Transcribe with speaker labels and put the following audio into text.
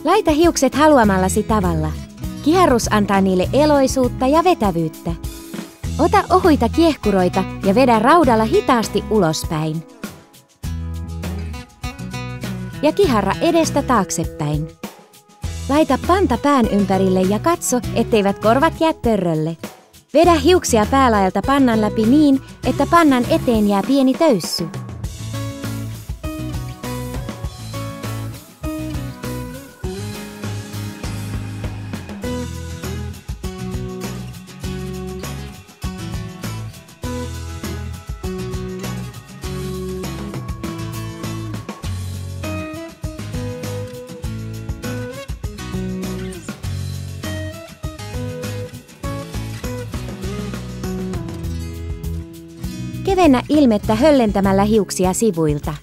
Speaker 1: Laita hiukset haluamallasi tavalla. Kiharrus antaa niille eloisuutta ja vetävyyttä. Ota ohuita kiehkuroita ja vedä raudalla hitaasti ulospäin. Ja kiharra edestä taaksepäin. Laita panta pään ympärille ja katso, etteivät korvat jää törrölle. Vedä hiuksia päälaelta pannan läpi niin, että pannan eteen jää pieni töyssy. Kevennä ilmettä höllentämällä hiuksia sivuilta.